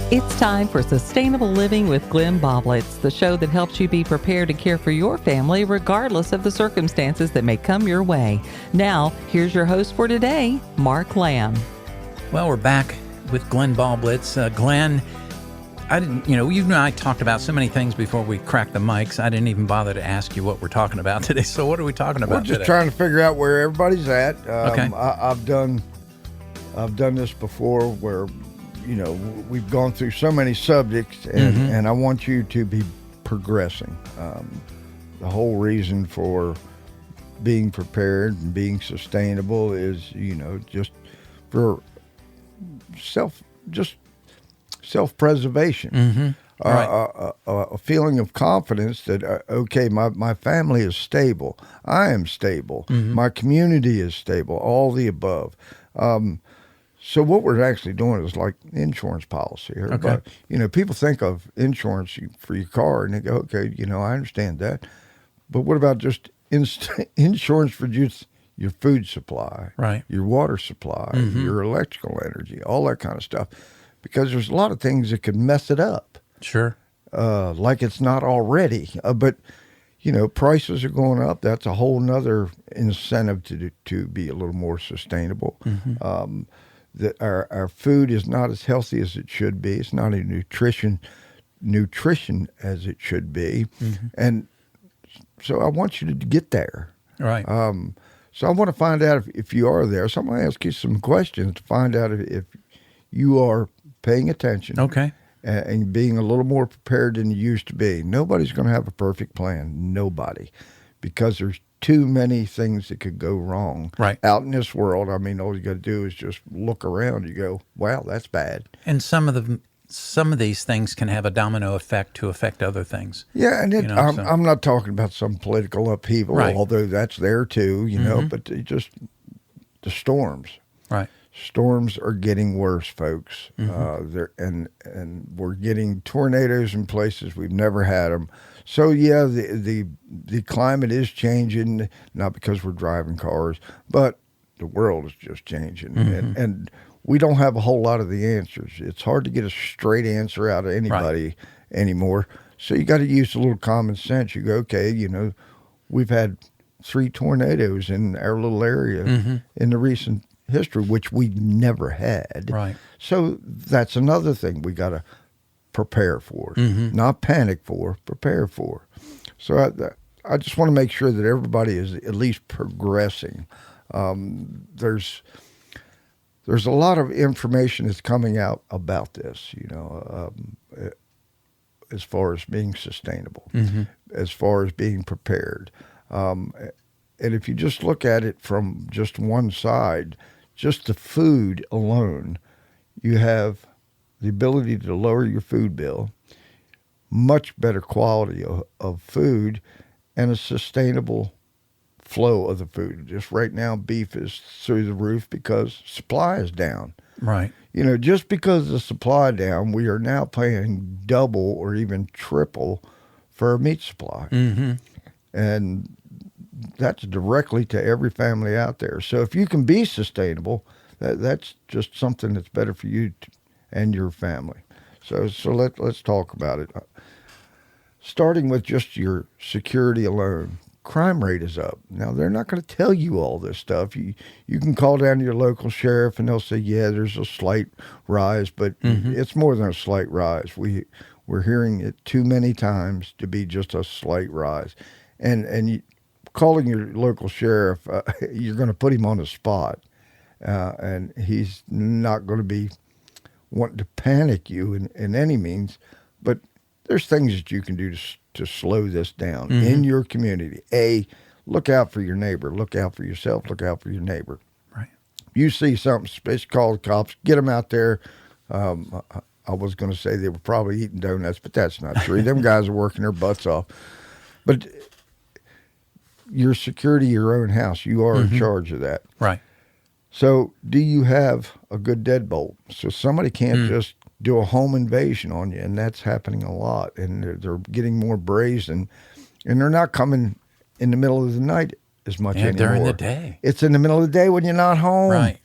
It's time for Sustainable Living with Glenn Boblitz, the show that helps you be prepared to care for your family regardless of the circumstances that may come your way. Now, here's your host for today, Mark Lamb. Well, we're back with Glenn Boblitz. Glenn, you and I talked about so many things before we cracked the mics. I didn't even bother to ask you what we're talking about today. So what are we talking about today? We're just today? trying to figure out where everybody's at. Okay. I've done this before where, we've gone through so many subjects, and I want you to be progressing. The whole reason for being prepared and being sustainable is, just for self-preservation. Right. A feeling of confidence that, okay, my family is stable. I am stable. My community is stable, all the above. So what we're actually doing is like insurance policy. Everybody, people think of insurance for your car and they go, okay, I understand that. But what about just insurance for just your food supply, right? Your water supply, your electrical energy, all that kind of stuff? Because there's a lot of things that could mess it up. Sure. Like it's not already. But, prices are going up. That's a whole nother incentive to be a little more sustainable. That our food is not as healthy as it should be. It's not a nutrition as it should be. And so I want you to get there. Right. So I want to find out if you are there. So I'm going to ask you some questions to find out if you are paying attention. Okay. And being a little more prepared than you used to be. Nobody's going to have a perfect plan. Nobody. Because there's too many things that could go wrong out in this world. I mean, all you got to do is just look around. You go, wow, that's bad. And some of these things can have a domino effect to affect other things. Yeah, and I'm not talking about some political upheaval, although that's there too, but just the storms. Right. Storms are getting worse, folks. And we're getting tornadoes in places we've never had them. So yeah, the climate is changing, not because we're driving cars, but the world is just changing, and we don't have a whole lot of the answers. It's hard to get a straight answer out of anybody anymore. So you got to use a little common sense. You go, okay, we've had 3 tornadoes in our little area in the recent history, which we never had. Right. So that's another thing we got to prepare for, not panic for, prepare for. So I just want to make sure that everybody is at least progressing. There's a lot of information that's coming out about this, as far as being sustainable, as far as being prepared. And if you just look at it from just one side, just the food alone, you have the ability to lower your food bill, much better quality of food, and a sustainable flow of the food. Just right now, beef is through the roof because supply is down. Right. Just because the supply down, we are now paying double or even triple for a meat supply. And that's directly to every family out there. So if you can be sustainable, that's just something that's better for you and your family. So let's talk about it. Starting with just your security alone, crime rate is up. Now, they're not going to tell you all this stuff. You can call down to your local sheriff and they'll say, yeah, there's a slight rise, but it's more than a slight rise. We're hearing it too many times to be just a slight rise. And calling your local sheriff, you're going to put him on the spot, and he's not going to be wanting to panic you in any means, but there's things that you can do to slow this down in your community. Look out for your neighbor. Look out for yourself. Look out for your neighbor. Right. You see something suspicious, call the cops. Get them out there. I was going to say they were probably eating donuts, but that's not true. Them guys are working their butts off. But your security, your own house, you are in charge of that. Right. So do you have a good deadbolt? So somebody can't just do a home invasion on you, and that's happening a lot. And they're getting more brazen, and they're not coming in the middle of the night as much anymore. During the day. It's in the middle of the day when you're not home. Right.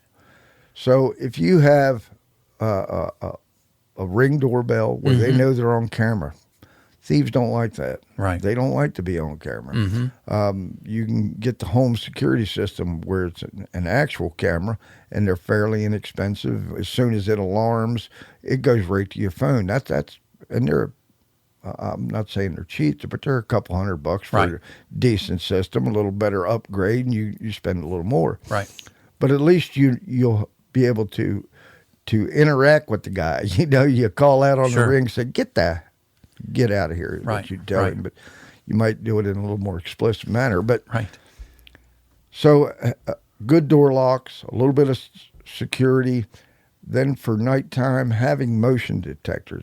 So if you have a a Ring doorbell where they know they're on camera. Thieves don't like that. Right. They don't like to be on camera. You can get the home security system where it's an actual camera, and they're fairly inexpensive. As soon as it alarms, it goes right to your phone. And they're, I'm not saying they're cheap, but they're a couple $100 for a decent system, a little better upgrade, and you spend a little more. Right. But at least you'll be able to interact with the guy. You call out on the Ring, say, get out of here, is what you tell him. But you might do it in a little more explicit manner. But so good door locks, a little bit of security. Then for nighttime, having motion detectors.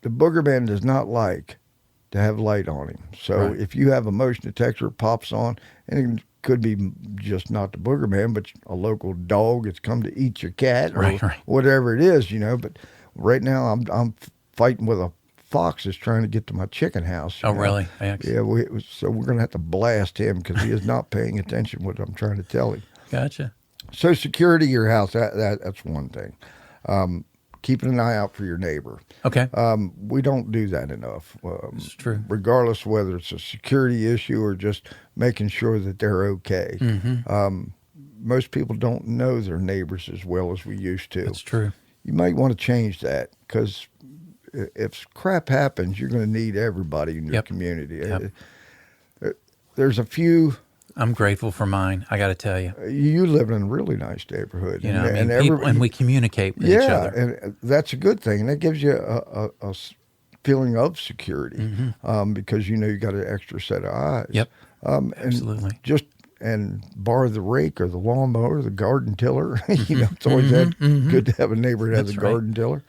The booger man does not like to have light on him. So if you have a motion detector, it pops on, and it could be just not the booger man, but a local dog that's come to eat your cat or whatever it is, But right now I'm fighting with a fox that's trying to get to my chicken house. Oh, really? Yeah. So we're going to have to blast him because he is not paying attention to what I'm trying to tell him. Gotcha. So security of your house, that's one thing. Keeping an eye out for your neighbor. Okay. We don't do that enough. It's true. Regardless whether it's a security issue or just making sure that they're okay. Most people don't know their neighbors as well as we used to. That's true. You might want to change that because if crap happens, you're going to need everybody in your community. There's a few. I'm grateful for mine. I got to tell you. You live in a really nice neighborhood, and we communicate with each other. And that's a good thing, and that gives you a feeling of security because you got an extra set of eyes. Yep. Absolutely. And borrow the rake or the lawnmower, or the garden tiller. It's always good to have a neighbor that has a garden tiller.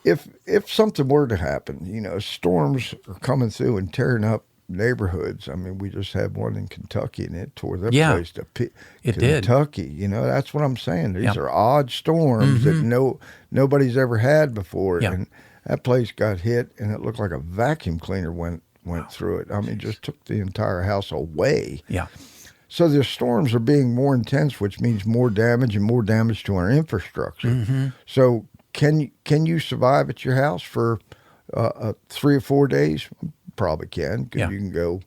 If something were to happen, storms are coming through and tearing up neighborhoods. I mean, we just had one in Kentucky, and it tore that place to Kentucky. Did. That's what I'm saying. These are odd storms that nobody's ever had before, and that place got hit, and it looked like a vacuum cleaner went through it. I mean, just took the entire house away. Yeah. So the storms are being more intense, which means more damage and more damage to our infrastructure. So can you survive at your house for 3 or 4 days? Probably can, because you can go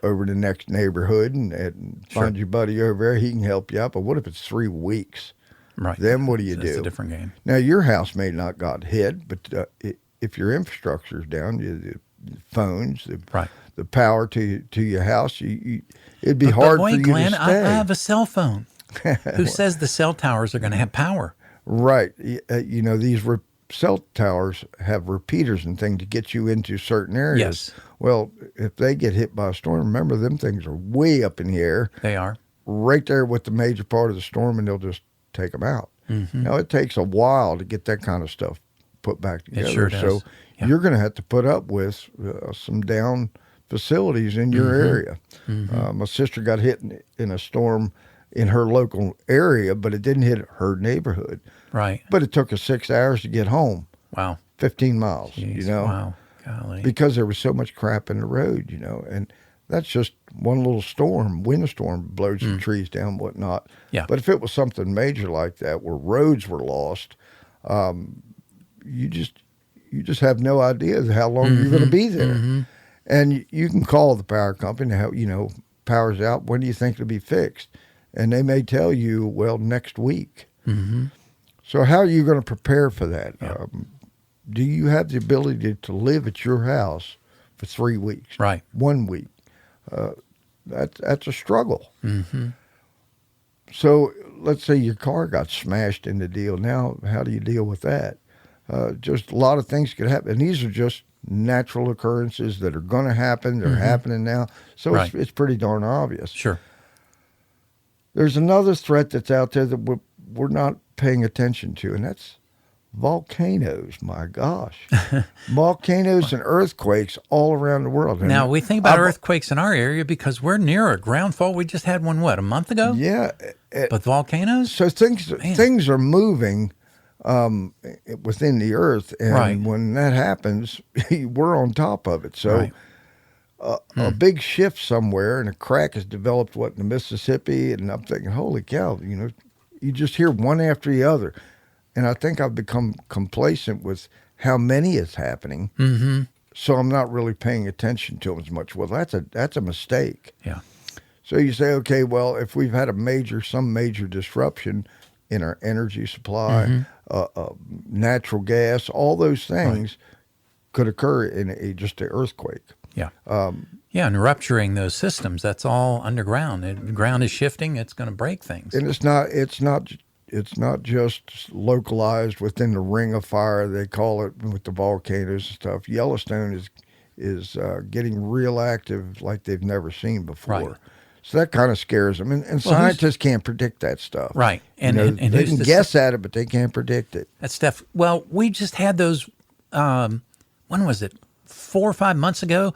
over to the next neighborhood and find your buddy over there. He can help you out. But what if it's 3 weeks? Right. Then what do you do? It's a different game. Now, your house may not got hit, but if your infrastructure's down, the phones, the power to your house, it'd be hard for you Glenn, to stay. I have a cell phone. Who says the cell towers are going to have power? Right. These cell towers have repeaters and things to get you into certain areas. Yes. Well, if they get hit by a storm, remember, them things are way up in the air. They are. Right there with the major part of the storm, and they'll just take them out. Now, it takes a while to get that kind of stuff put back together. It sure does. So you're going to have to put up with some down facilities in your area. My sister got hit in a storm in her local area, but it didn't hit her neighborhood. Right. But it took us 6 hours to get home. Wow. 15 miles, Jeez, Wow. Golly. Because there was so much crap in the road, and that's just one little storm. Windstorm blows some trees down, whatnot. Yeah. But if it was something major like that, where roads were lost, you just have no idea how long you're going to be there. And you can call the power company, power's out. When do you think it'll be fixed? And they may tell you, well, next week. So how are you going to prepare for that? Yeah. Do you have the ability to live at your house for 3 weeks? Right. 1 week. That's a struggle. So let's say your car got smashed in the deal. Now, how do you deal with that? Just a lot of things could happen. And these are just natural occurrences that are going to happen. They're happening now. So it's pretty darn obvious. Sure. There's another threat that's out there that we're not paying attention to, and that's volcanoes. My gosh. Volcanoes and earthquakes all around the world. Now, we think about earthquakes in our area because we're near a ground fault. We just had one, a month ago? Yeah. But volcanoes? So things are moving within the earth, and when that happens, we're on top of it. So a big shift somewhere, and a crack has developed, in the Mississippi, and I'm thinking, holy cow, you just hear one after the other. And I think I've become complacent with how many is happening. Mm-hmm. So I'm not really paying attention to them as much. Well, that's a mistake. Yeah. So you say, okay, well, if we've had some major disruption in our energy supply, natural gas, all those things could occur in just an earthquake. Yeah. And rupturing those systems, that's all underground. The ground is shifting, it's going to break things. And it's not just localized within the ring of fire, they call it, with the volcanoes and stuff. Yellowstone is getting real active like they've never seen before. Right. So that kind of scares them. And scientists can't predict that stuff. Right. And they can guess at it, but they can't predict it. That stuff. Well, we just had those, when was it? 4 or 5 months ago.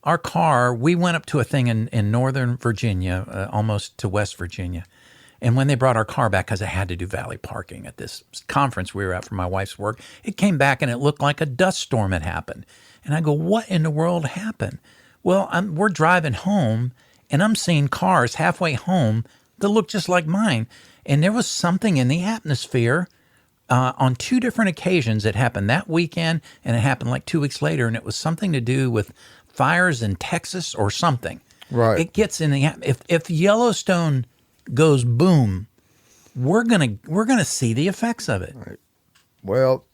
Our car, we went up to a thing in Northern Virginia, almost to West Virginia. And when they brought our car back, because I had to do valet parking at this conference we were at for my wife's work, it came back and it looked like a dust storm had happened. And I go, what in the world happened? Well, we're driving home, and I'm seeing cars halfway home that look just like mine. And there was something in the atmosphere on 2 different occasions. It happened that weekend, and it happened like 2 weeks later, and it was something to do with fires in Texas or something. Right. It gets in the if Yellowstone goes boom, we're gonna see the effects of it. Right. Well,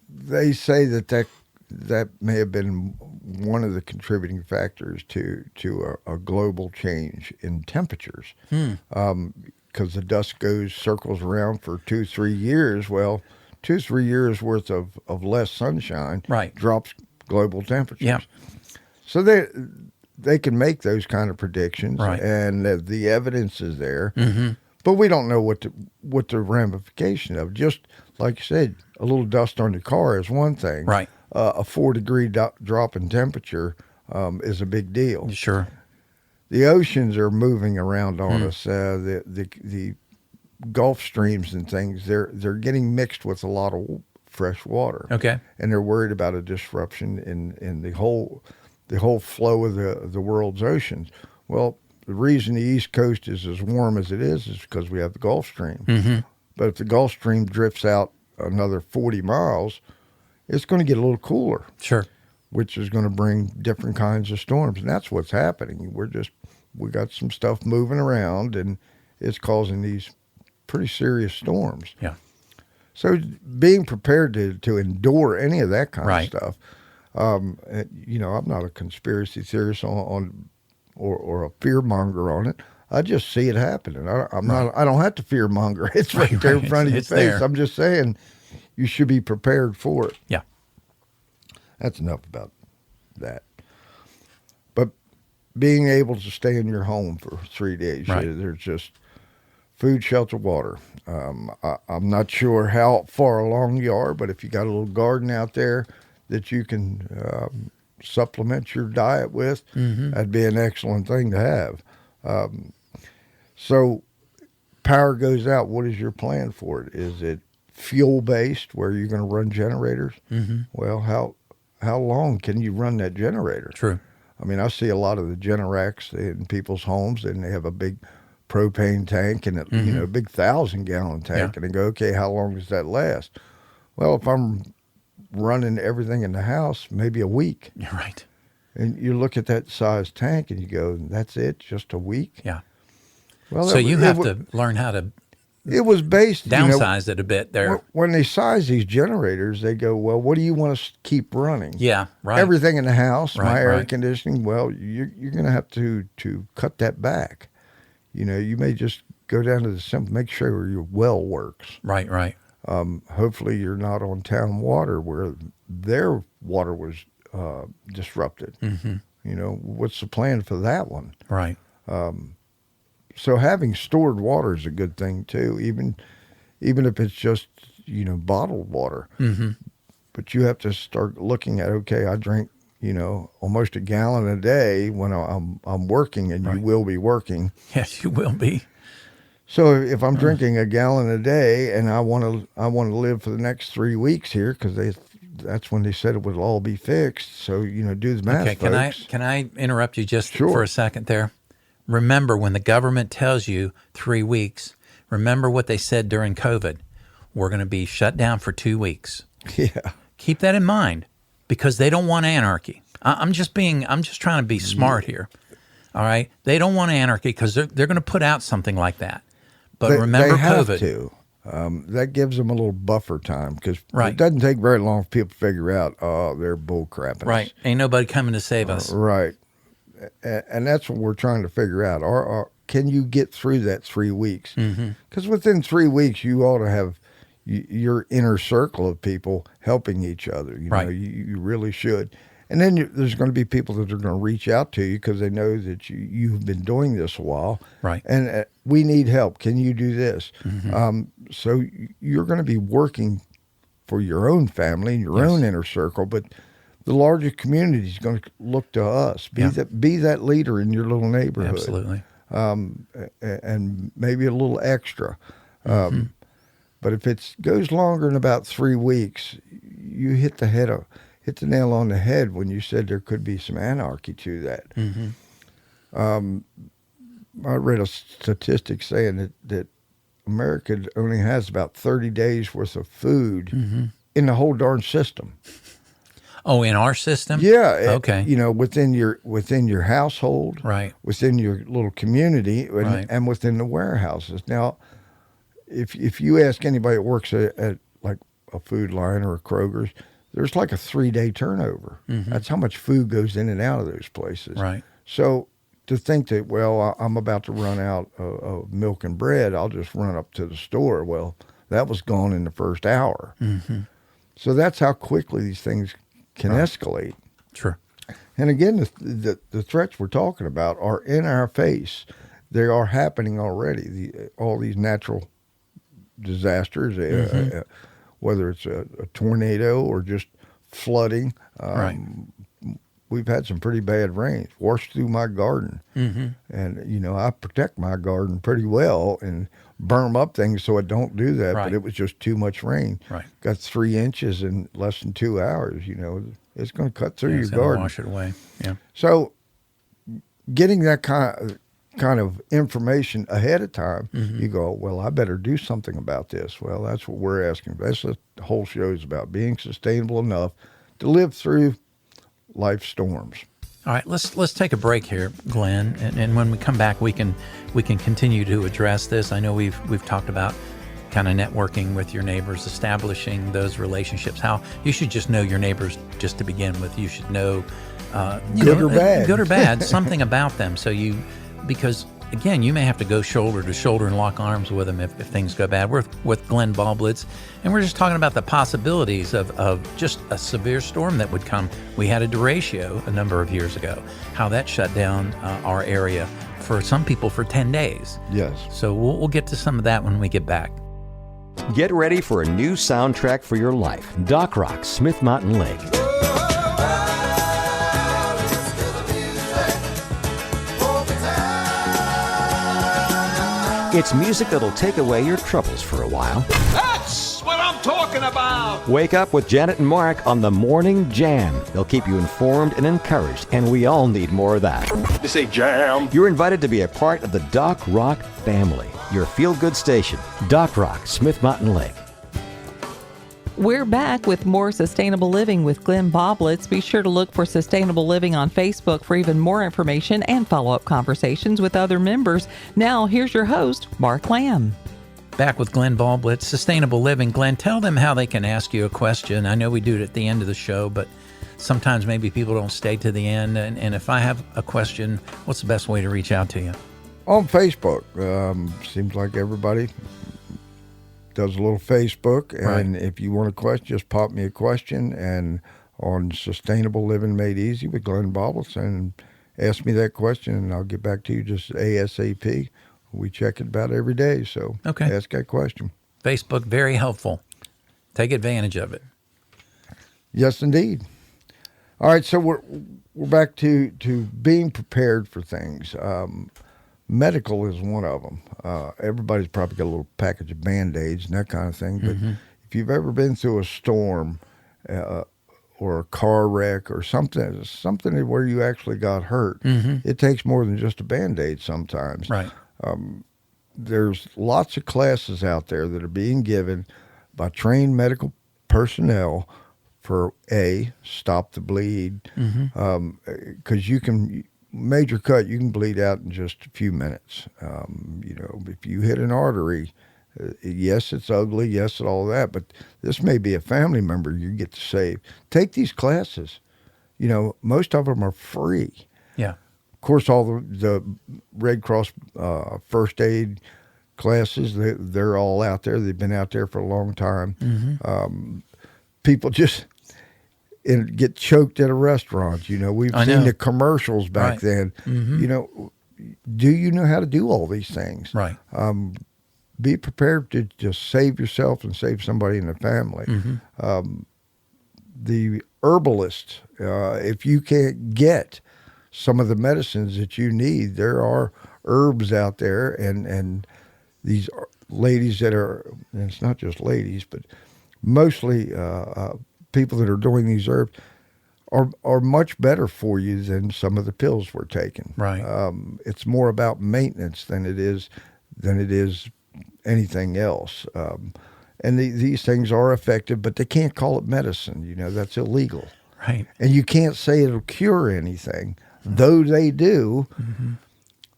they say that may have been one of the contributing factors to a global change in temperatures. Because the dust circles around for 2-3 years. Well, 2-3 years worth of less sunshine drops global temperatures. Yeah. So they can make those kind of predictions, and the evidence is there. Mm-hmm. But we don't know what the ramification of. Just like you said, a little dust on your car is one thing. Right. A 4-degree drop in temperature is a big deal. Sure. The oceans are moving around on us. The Gulf streams and things, they're getting mixed with a lot of fresh water. Okay. And they're worried about a disruption in the whole flow of the world's oceans. Well, the reason the East Coast is as warm as it is because we have the Gulf Stream. Mm-hmm. But if the Gulf Stream drifts out another 40 miles, it's going to get a little cooler. Sure. Which is going to bring different kinds of storms. And that's what's happening. We got some stuff moving around, and it's causing these pretty serious storms. Yeah. So being prepared to endure any of that kind Right. of stuff, I'm not a conspiracy theorist or a fear monger on it. I just see it happening. I don't have to fear monger. It's right there in front of your face. There. I'm just saying you should be prepared for it. Yeah. That's enough about that. But being able to stay in your home for 3 days, there's just food, shelter, water. I'm not sure how far along you are, but if you got a little garden out there that you can supplement your diet with, that'd be an excellent thing to have. So power goes out. What is your plan for it? Is it fuel-based where you're going to run generators? Mm-hmm. Well, how long can you run that generator? True. I mean, I see a lot of the Generacs in people's homes, and they have a big propane tank and a big 1,000-gallon tank, and they go, okay, how long does that last? Well, if I'm running everything in the house, maybe a week. You're right. And you look at that size tank and you go, that's it, just a week? Yeah. Well, so you have to learn how to it was based downsize it a bit there. When they size these generators, they go, well, what do you want to keep running? Yeah, right. Everything in the house, Right, my air right. conditioning, well, you're going to have to cut that back. You know, you may just go down to the simple, make sure your well works. Right, right. Hopefully you're not on town water where their water was disrupted. Mm-hmm. You know, what's the plan for that one? Right. So having stored water is a good thing too, even if it's just, bottled water. Mm-hmm. But you have to start looking at, okay, I drink, almost a gallon a day when I'm working, and you will be working. Yes, you will be. So if I'm drinking a gallon a day and I want to live for the next 3 weeks here, because that's when they said it would all be fixed. So, do the math, Okay, folks. can I interrupt you just Sure. for a second there? Remember, when the government tells you 3 weeks, remember what they said during COVID. We're going to be shut down for 2 weeks. Yeah. Keep that in mind because they don't want anarchy. I'm just trying to be smart here. All right. They don't want anarchy because they're going to put out something like that. But remember they have COVID. To. That gives them a little buffer time because Right. it doesn't take very long for people to figure out, they're bull crapping. Right. Ain't nobody coming to save us. Right. And that's what we're trying to figure out. Can you get through that 3 weeks? Because within 3 weeks, you ought to have your inner circle of people helping each other. You Right. know, you really should. And then there's going to be people that are going to reach out to you because they know that you've been doing this a while. Right. And we need help. Can you do this? So you're going to be working for your own family and your own inner circle, but the larger community is going to look to us. Be that leader in your little neighborhood. Absolutely. And maybe a little extra. But if it goes longer than about 3 weeks, you hit the nail on the head when you said there could be some anarchy to that. I read a statistic saying that America only has about 30 days worth of food in the whole darn system. Oh, in our system? Yeah. Okay. You know, within your household, Right. within your little community, and within the warehouses. Now, if you ask anybody that works at like a Food Lion or a Kroger's, there's like a 3-day turnover. That's how much food goes in and out of those places. Right. So to think that, well, I'm about to run out of milk and bread, I'll just run up to the store. Well, that was gone in the first hour. So that's how quickly these things can escalate. Sure. And again, the threats we're talking about are in our face. They are happening already. All these natural disasters, whether it's a tornado or just flooding. Right. We've had some pretty bad rains, washed through my garden. And, you know, I protect my garden pretty well and berm up things so I don't do that. Right. But it was just too much rain. Right. Got 3 inches in less than 2 hours. You know, it's going to cut through your It's gonna garden. wash it away. Yeah. So getting that kind of information ahead of time, you go, well, I better do something about this. Well, that's what we're asking. That's what the whole show is about, being sustainable enough to live through life storms. All right, let's take a break here, Glenn, and when we come back, we can continue to address this. I know we've talked about kind of networking with your neighbors, establishing those relationships. How you should just know your neighbors just to begin with. You should know, Good or bad, something about them. Because again, you may have to go shoulder to shoulder and lock arms with them if things go bad. We're with Glenn Baublitz, and we're just talking about the possibilities of just a severe storm that would come. We had a derecho a number of years ago, how that shut down our area for some people for 10 days. Yes. So we'll get to some of that when we get back. Get ready for a new soundtrack for your life. Doc Rock, Smith Mountain Lake. It's music that'll take away your troubles for a while. That's what I'm talking about! Wake up with Janet and Mark on the Morning Jam. They'll keep you informed and encouraged, and we all need more of that. You say jam? You're invited to be a part of the Doc Rock family, your feel-good station. Doc Rock, Smith Mountain Lake. We're back with more Sustainable Living with Glenn Baublitz. Be sure to look for Sustainable Living on Facebook for even more information and follow-up conversations with other members. Now, here's your host, Mark Lamb. Back with Glenn Baublitz, Sustainable Living. Glenn, tell them how they can ask you a question. I know we do it at the end of the show, but sometimes maybe people don't stay to the end. And if I have a question, what's the best way to reach out to you? On Facebook. Seems like everybody does a little Facebook, and if you want a question, just pop me a question, and on Sustainable Living Made Easy with Glenn Baublitz, and ask me that question, and I'll get back to you just ASAP. We check it about every day, so ask that question. Facebook, very helpful. Take advantage of it. Yes, indeed. All right, so we're back to being prepared for things. Medical is one of them. Everybody's probably got a little package of Band-Aids and that kind of thing. But if you've ever been through a storm or a car wreck or something where you actually got hurt, it takes more than just a Band-Aid sometimes. Right. there's lots of classes out there that are being given by trained medical personnel for stop the bleed, because you can major cut, you can bleed out in just a few minutes. If you hit an artery, yes, it's ugly, yes, and all that, but this may be a family member you get to save. Take these classes. Most of them are free. Yeah. Of course, all the Red Cross first aid classes, they're all out there. They've been out there for a long time. People just get choked at a restaurant. We've seen the commercials back then. Do you know how to do all these things? Right. Be prepared to just save yourself and save somebody in the family. The herbalist, if you can't get some of the medicines that you need, there are herbs out there, and these ladies that are, and it's not just ladies, but mostly people that are doing these herbs are much better for you than some of the pills we're taking. Right. It's more about maintenance than it is anything else. And these things are effective, but they can't call it medicine. That's illegal. Right. And you can't say it'll cure anything, though they do.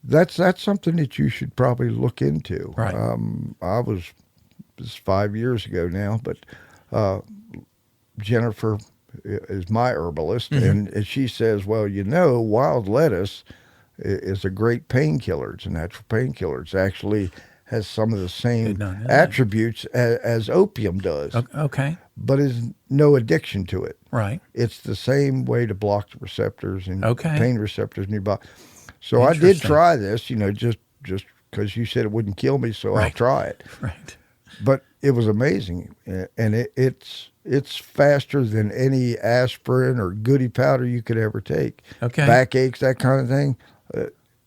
That's something that you should probably look into. Right. This is 5 years ago now, but Jennifer is my herbalist, and she says, well, wild lettuce is a great painkiller. It's a natural painkiller. It's actually has some of the same attributes as opium does. Okay. But is no addiction to it. Right. It's the same way to block the receptors and Okay. pain receptors in your body. So I did try this, just because you said it wouldn't kill me, so I'll try it. Right. But it was amazing, and it's faster than any aspirin or goody powder you could ever take. Okay. Backaches, that kind of thing.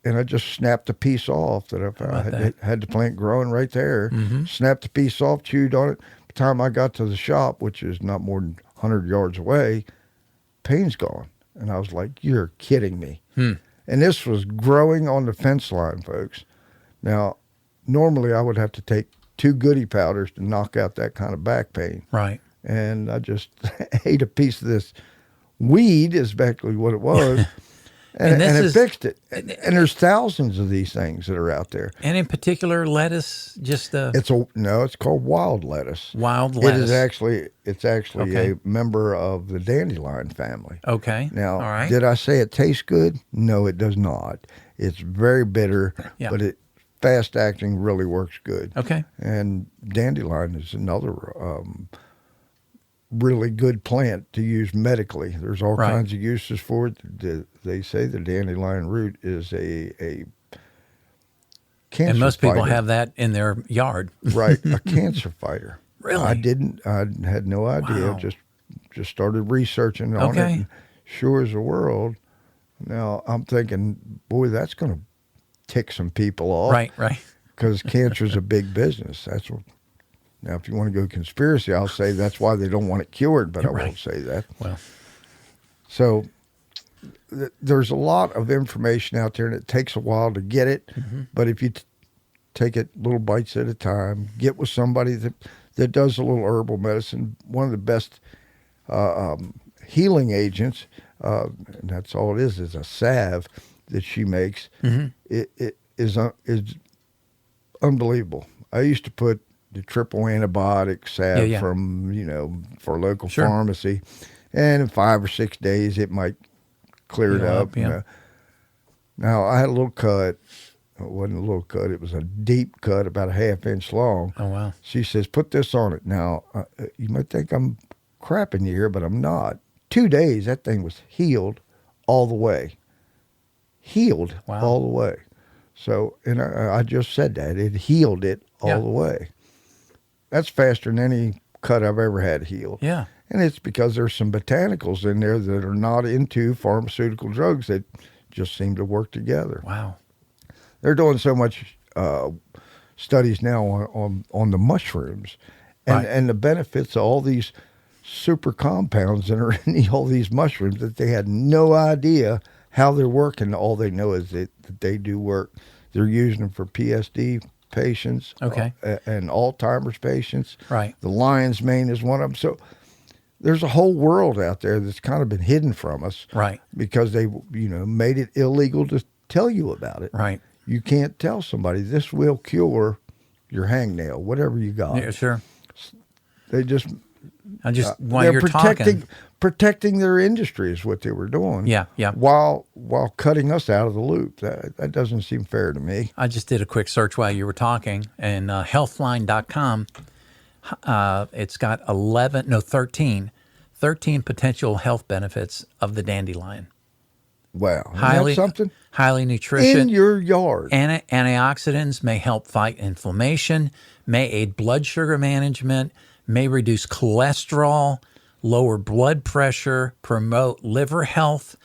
And I just snapped a piece off that I had the plant growing right there. Snapped the piece off, chewed on it. By the time I got to the shop, which is not more than 100 yards away, pain's gone. And I was like, you're kidding me. And this was growing on the fence line, folks. Now, normally I would have to take 2 goody powders to knock out that kind of back pain. Right. And I just ate a piece of this weed, is basically what it was. And it fixed it. And there's thousands of these things that are out there. And in particular, lettuce, just It's called wild lettuce. Wild lettuce. It's actually a member of the dandelion family. Okay. Now, all right. Did I say it tastes good? No, it does not. It's very bitter, but it fast acting really works good. Okay. And dandelion is another really good plant to use medically. There's all kinds of uses for it. They say the dandelion root is a cancer and most people fighter. have that in their yard. Right, a cancer fighter. Really? I had no idea. Wow. Just started researching on it. And sure as the world. Now I'm thinking, boy, that's going to tick some people off. Right. Because cancer's a big business. That's what. Now, if you want to go conspiracy, I'll say that's why they don't want it cured, but I won't say that. Well, so there's a lot of information out there, and it takes a while to get it. But if you take it little bites at a time, get with somebody that does a little herbal medicine. One of the best healing agents, and that's all it is a salve that she makes. It is unbelievable. I used to put the triple antibiotic salve from, for a local pharmacy. And in 5 or 6 days, it might clear it up. Now, I had a little cut. It wasn't a little cut. It was a deep cut, about a 1/2 inch long. Oh, wow. She says, put this on it. Now, you might think I'm crapping you here, but I'm not. 2 days, that thing was healed all the way. Healed all the way. So, and I just said that. It healed it all the way. That's faster than any cut I've ever had healed. Yeah. And it's because there's some botanicals in there that are not into pharmaceutical drugs that just seem to work together. Wow. They're doing so much studies now on the mushrooms and the benefits of all these super compounds that are in all these mushrooms that they had no idea how they're working. All they know is that they do work. They're using them for PSD, patients, Okay. And Alzheimer's patients. Right. The lion's mane is one of them. So there's a whole world out there that's kind of been hidden from us, Right. because they, made it illegal to tell you about it. Right. You can't tell somebody this will cure your hangnail, whatever you got. Yeah, sure. They just While they're you're protecting their industry is what they were doing. Yeah, yeah. While cutting us out of the loop. That doesn't seem fair to me. I just did a quick search while you were talking, and healthline.com, it's got 13 potential health benefits of the dandelion. Wow, isn't Highly, that something highly nutritious. in your yard. Antioxidants may help fight inflammation, may aid blood sugar management, may reduce cholesterol, lower blood pressure, promote liver health,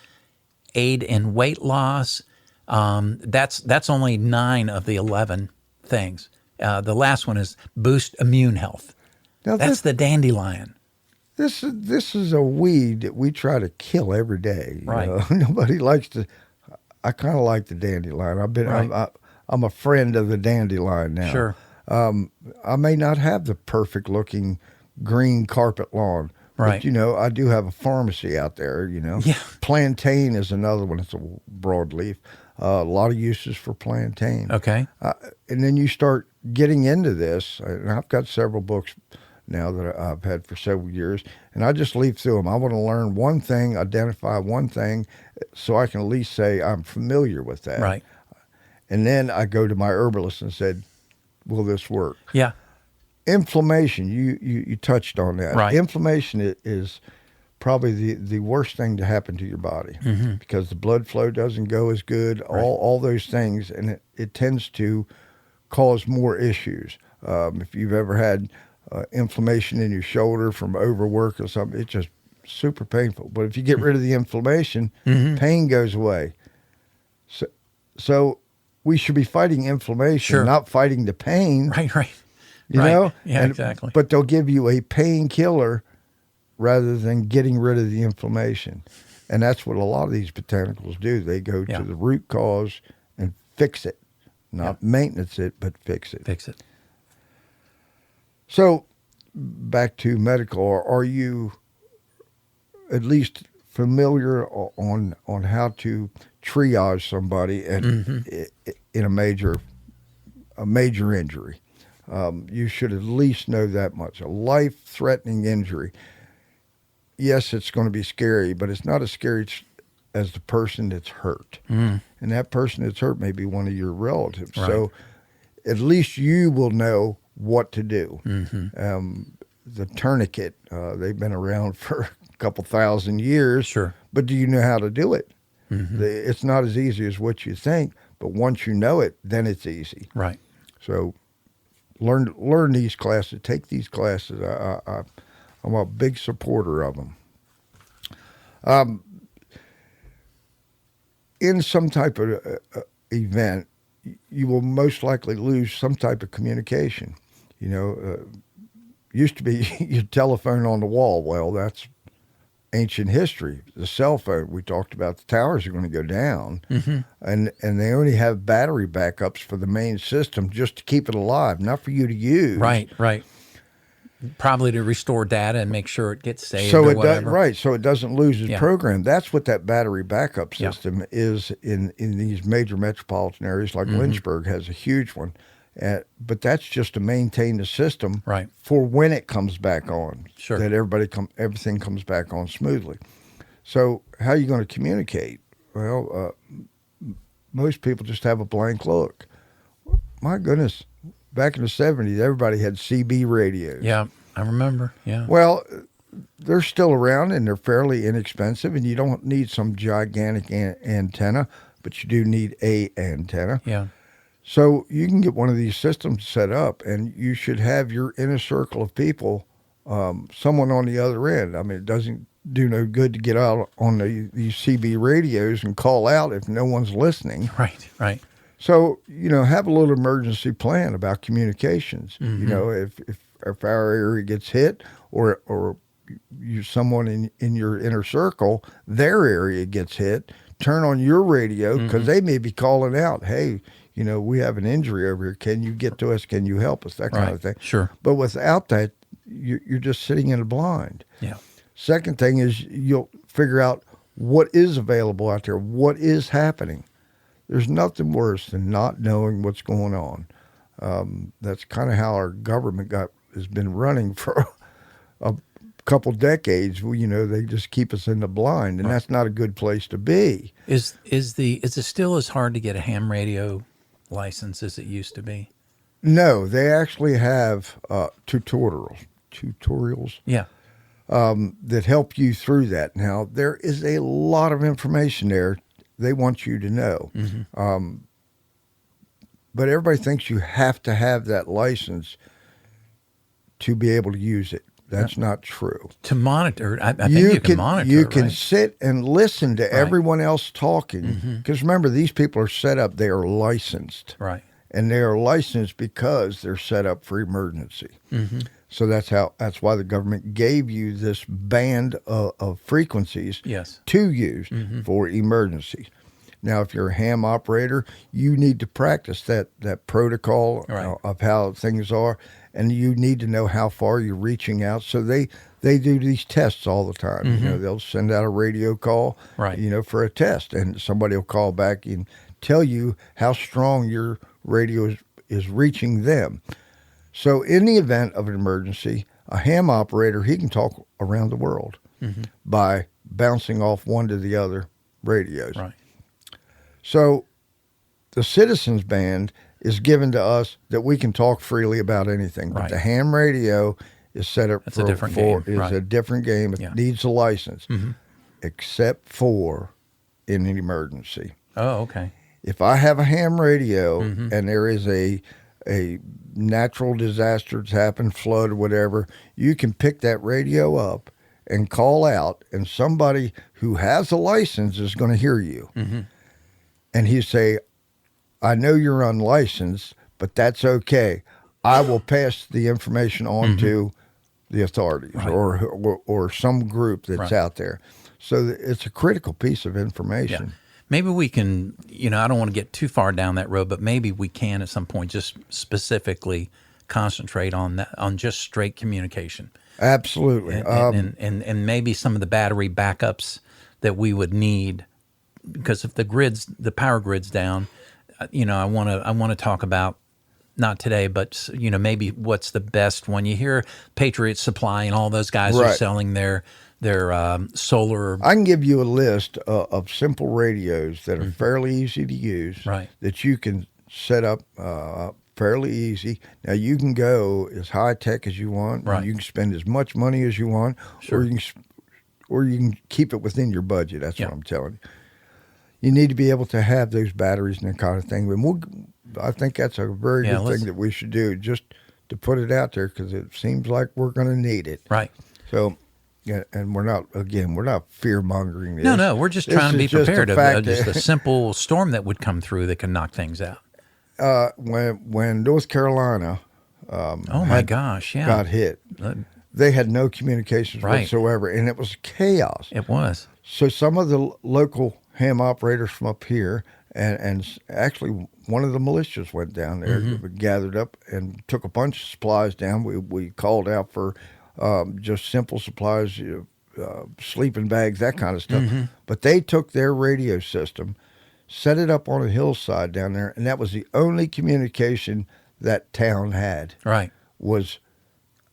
aid in weight loss. That's only 9 of the 11 things. The last one is boost immune health. Now That's the dandelion. This is a weed that we try to kill every day. Right. Nobody likes to. I kind of like the dandelion. I'm a friend of the dandelion now. Sure. I may not have the perfect looking green carpet lawn. Right. But, I do have a pharmacy out there, Yeah. Plantain is another one. It's a broadleaf. A lot of uses for plantain. Okay. And then you start getting into this, and I've got several books now that I've had for several years, and I just leaf through them. I want to learn one thing, identify one thing, so I can at least say I'm familiar with that. Right. And then I go to my herbalist and said, will this work? Yeah. Inflammation, you touched on that. Right. Inflammation is probably the worst thing to happen to your body, because the blood flow doesn't go as good, all those things, and it tends to cause more issues. If you've ever had inflammation in your shoulder from overwork or something, it's just super painful. But if you get rid of the inflammation, pain goes away. So we should be fighting inflammation, Sure. not fighting the pain. Right. You Right. know? Yeah, exactly. But they'll give you a painkiller rather than getting rid of the inflammation. And that's what a lot of these botanicals do. They go Yeah. to the root cause and fix it. Not maintenance it, but fix it. Fix it. So back to medical, are you at least familiar on how to triage somebody in a major injury? You should at least know that much. A life-threatening injury. Yes, it's going to be scary, but it's not as scary as the person that's hurt. And that person that's hurt may be one of your relatives. Right. So at least you will know what to do. The tourniquet, they've been around for a couple thousand years. Sure. But do you know how to do it? It's not as easy as what you think, but once you know it, then it's easy. Right. So learn these classes, take these classes. I'm a big supporter of them. In some type of event, you will most likely lose some type of communication. Used to be your telephone on the wall. Well, that's ancient history. The cell phone, we talked about, the towers are going to go down, and they only have battery backups for the main system just to keep it alive, not for you to use. Right. Probably to restore data and make sure it gets saved So or it whatever. so it doesn't lose its Yeah. program. That's what that battery backup Yeah. system is in these major metropolitan areas. Like Lynchburg has a huge one, but that's just to maintain the system Right. for when it comes back on. Sure. That everything comes back on smoothly. So how are you going to communicate? Well, most people just have a blank look. My goodness, back in the 70s, everybody had CB radios. Yeah, I remember. Yeah. Well, they're still around and they're fairly inexpensive, and you don't need some gigantic antenna, but you do need a antenna. Yeah. So you can get one of these systems set up, and you should have your inner circle of people, someone on the other end. I mean, it doesn't do no good to get out on these CB radios and call out if no one's listening. Right. So, have a little emergency plan about communications. If our area gets hit or someone in your inner circle, their area gets hit, turn on your radio because they may be calling out, hey, You know, we have an injury over here. Can you get to us? Can you help us? That kind of thing. Sure. But without that, you're just sitting in the blind. Yeah. Second thing is you'll figure out what is available out there, what is happening. There's nothing worse than not knowing what's going on. That's kind of how our government has been running for a couple decades. You know, they just keep us in the blind, and that's not a good place to be. Is it still as hard to get a ham radio license as it used to be? No, they actually have tutorials. Yeah. That help you through that. Now, there is a lot of information there they want you to know. But everybody thinks you have to have that license to be able to use it. That's not true. To monitor, I think you can monitor. You it, can right? sit and listen to everyone else talking. Because remember, these people are set up, they are licensed. Right. And they are licensed because they're set up for emergency. So that's why the government gave you this band of frequencies to use for emergencies. Now, if you're a ham operator, you need to practice that protocol of how things are, and you need to know how far you're reaching out. So they do these tests all the time. You know, they'll send out a radio call, you know, for a test, and somebody will call back and tell you how strong your radio is reaching them. So in the event of an emergency, a ham operator, he can talk around the world by bouncing off one to the other radios. Right. So the Citizens Band is given to us that we can talk freely about anything. But the ham radio is set up a different game. A different game. It needs a license, except for in an emergency. Oh, okay. If I have a ham radio and there is a natural disaster that's happened, flood, whatever, you can pick that radio up and call out, and somebody who has a license is going to hear you. And he say, I know you're unlicensed, but that's okay. I will pass the information on to the authorities or some group that's out there. So it's a critical piece of information. Yeah. Maybe we can, you know, I don't want to get too far down that road, but maybe we can at some point just specifically concentrate on that, on just straight communication. Absolutely. And maybe some of the battery backups that we would need, because if the power grid's down, you know, I want to talk about, not today, but, you know, maybe what's the best one. You hear Patriot Supply and all those guys are selling their solar. I can give you a list of simple radios that are fairly easy to use, that you can set up fairly easy. Now, you can go as high tech as you want. You can spend as much money as you want, or you can keep it within your budget. That's what I'm telling you. You need to be able to have those batteries and that kind of thing. And I think that's a very good thing that we should do, just to put it out there, because it seems like we're going to need it. Right. So, yeah, and we're not fear mongering this. No, we're just trying to be prepared of just a simple storm that would come through that can knock things out. When North Carolina, got hit, they had no communications whatsoever, and it was chaos. It was. So some of the local ham operators from up here, and actually one of the militias went down there, gathered up and took a bunch of supplies down. We called out for just simple supplies, sleeping bags, that kind of stuff. But they took their radio system, set it up on a hillside down there, and that was the only communication that town had. Right. Was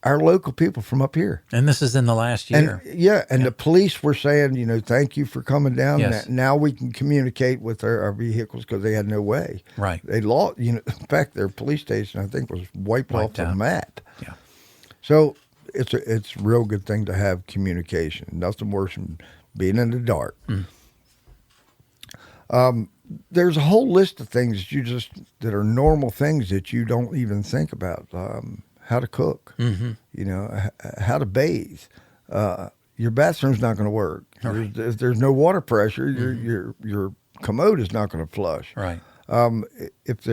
our local people from up here. And this is in the last year. And the police were saying, you know, thank you for coming down. Yes. Now we can communicate with our vehicles, because they had no way. Right. They lost, you know, in fact, their police station, I think, was wiped off the map. Yeah. So it's a real good thing to have communication. Nothing worse than being in the dark. There's a whole list of things that are normal things that you don't even think about. How to cook, you know, how to bathe. Your bathroom's not going to work. If there's no water pressure, your commode is not going to flush. Right. If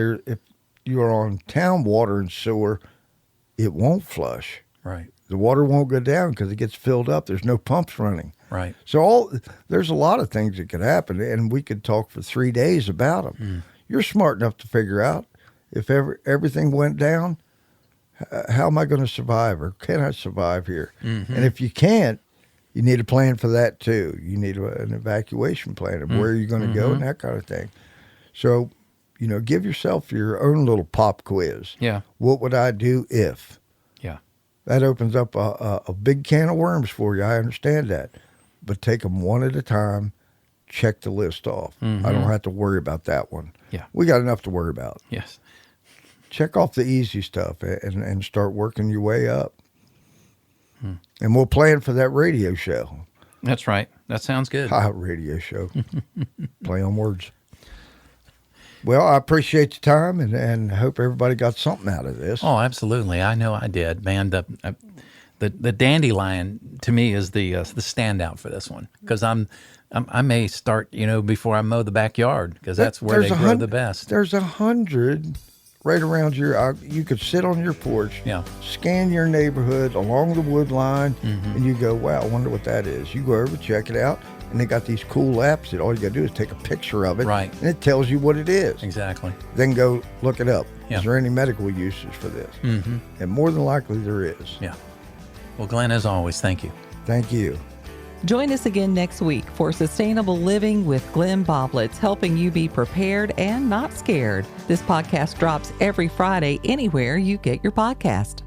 you are on town water and sewer, it won't flush. Right. The water won't go down because it gets filled up. There's no pumps running. Right. So there's a lot of things that could happen, and we could talk for 3 days about them. you're smart enough to figure out if everything went down, how am I going to survive, or can I survive here? Mm-hmm. And if you can't, you need a plan for that too. You need an evacuation plan of where you're going to go and that kind of thing. So, give yourself your own little pop quiz. Yeah. What would I do if? Yeah. That opens up a big can of worms for you. I understand that. But take them one at a time. Check the list off. I don't have to worry about that one. Yeah. We got enough to worry about. Yes. Check off the easy stuff and start working your way up. And we'll plan for that radio show. That's right. That sounds good. Radio show. Play on words. Well, I appreciate your time and hope everybody got something out of this. Oh, absolutely. I know I did, man. The dandelion to me is the standout for this one, because I may start before I mow the backyard, because that's where they grow the best. There's 100 right around you could sit on your porch, scan your neighborhood along the wood line, and you go, wow, I wonder what that is. You go over, check it out, and they got these cool apps that all you got to do is take a picture of it, right, and it tells you what it is. Exactly. Then go look it up. Yeah. Is there any medical usage for this? And more than likely there is. Yeah. Well, Glenn, as always, thank you. Thank you. Join us again next week for Sustainable Living with Glenn Boblitz, helping you be prepared and not scared. This podcast drops every Friday anywhere you get your podcast.